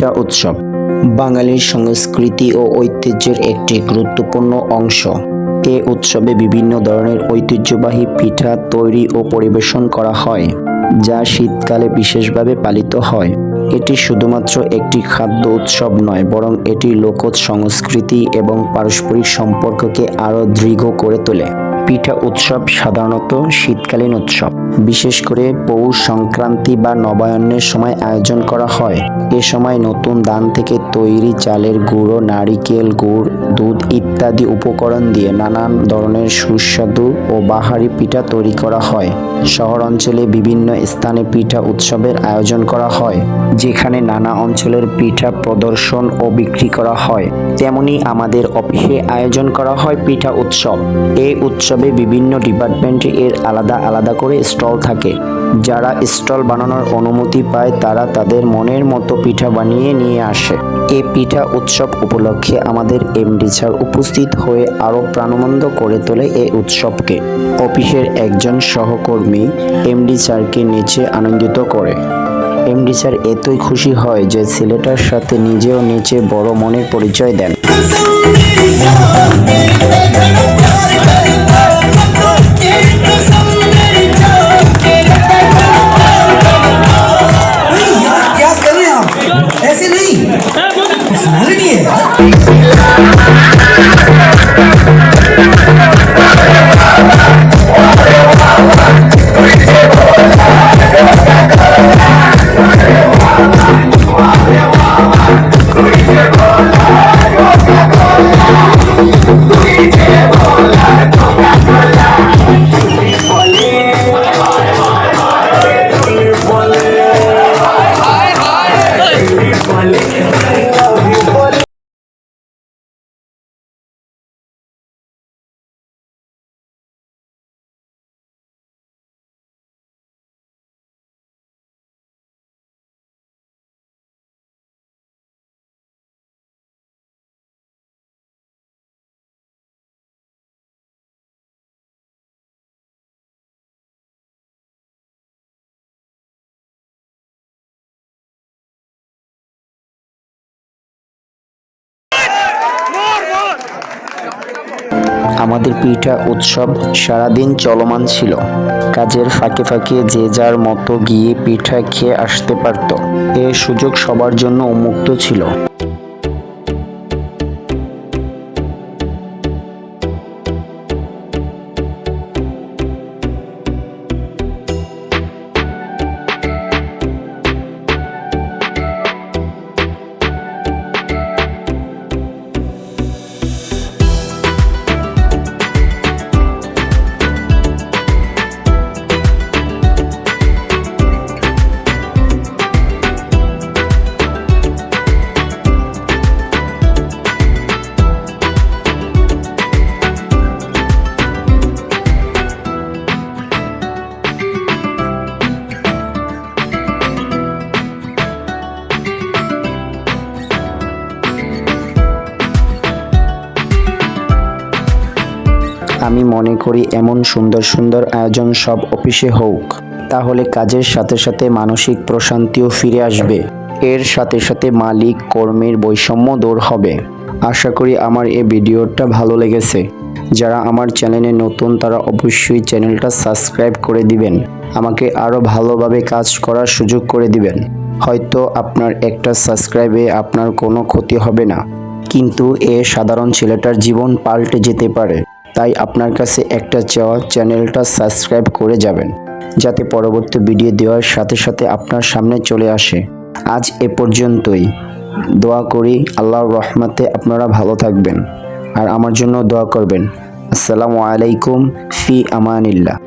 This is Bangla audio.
পিঠা উৎসব বাঙালির সংস্কৃতি ও ঐতিহ্যের একটি গুরুত্বপূর্ণ অংশ। এ উৎসবে বিভিন্ন ধরনের ঐতিহ্যবাহী পিঠা তৈরি ও পরিবেশন করা হয়, যা শীতকালে বিশেষভাবে পালিত হয়। এটি শুধুমাত্র একটি খাদ্য উৎসব নয়, বরং এটি লোকজ সংস্কৃতি এবং পারস্পরিক সম্পর্ককে আরও দৃঢ় করে তোলে। পিঠা উৎসব সাধারণত শীতকালীন উৎসব, বিশেষ করে পৌষ সংক্রান্তি বা নবায়নের সময় আয়োজন করা হয়। এ সময় নতুন ধান থেকে তৈরি চালের গুঁড়ো, নারিকেল, গুড়, দুধ ইত্যাদি উপকরণ দিয়ে নানান ধরনের সুস্বাদু ও বাহারি পিঠা তৈরি করা হয়। শহর অঞ্চলে বিভিন্ন স্থানে পিঠা উৎসবের আয়োজন করা হয়, যেখানে নানা অঞ্চলের পিঠা প্রদর্শন ও বিক্রি করা হয়। তেমনি আমাদের অফিসে আয়োজন করা হয় পিঠা উৎসব। এই উৎসবে বিভিন্ন ডিপার্টমেন্টে এর আলাদা আলাদা করে স্টল থাকে। যারা স্টল বানানোর অনুমতি পায় তারা তাদের মনের মতো পিঠা বানিয়ে নিয়ে আসে। এই পিঠা উৎসব উপলক্ষে আমাদের এমডি স্যার উপস্থিত হয়ে আরও প্রাণবন্ত করে তোলে এই উৎসবকে। অফিসের একজন সহকর্মী এমডি স্যারকে নেচে আনন্দিত করে। এমডি স্যার এতই খুশি হয় যে ছেলেটার সাথে নিজেও নেচে বড় মনের পরিচয় দেন। আমাদের পিঠা উৎসব সারাদিন চলমান ছিল। কাজের ফাঁকে ফাঁকে যে যার মতো গিয়ে পিঠা খেয়ে আসতে পারত। এ সুযোগ সবার জন্য উন্মুক্ত ছিল। আমি মনে করি এমন সুন্দর সুন্দর আয়োজন সব অফিসে হোক, তাহলে কাজের সাথে সাথে মানসিক প্রশান্তিও ফিরে আসবে। এর সাথে সাথে মালিক কর্মীর বৈষম্য দূর হবে। আশা করি আমার এই ভিডিওটা ভালো লেগেছে। যারা আমার চ্যানেলে নতুন তারা অবশ্যই চ্যানেলটা সাবস্ক্রাইব করে দিবেন, আমাকে আরও ভালোভাবে কাজ করার সুযোগ করে দিবেন। হয়তো আপনার একটা সাবস্ক্রাইবে আপনার কোনো ক্ষতি হবে না, কিন্তু এ সাধারণ ছেলেটার জীবন পাল্টে যেতে পারে। তাই আপনার কাছে একটা চাওয়া, চ্যানেলটা সাবস্ক্রাইব করে যাবেন, যাতে পরবর্তী ভিডিও দেওয়ার সাথে সাথে আপনার সামনে চলে আসে। আজ এ পর্যন্তই। দোয়া করি আল্লাহর রহমতে আপনারা ভালো থাকবেন আর আমার জন্য দোয়া করবেন। আসসালামু আলাইকুম, ফি আমানিল্লাহ।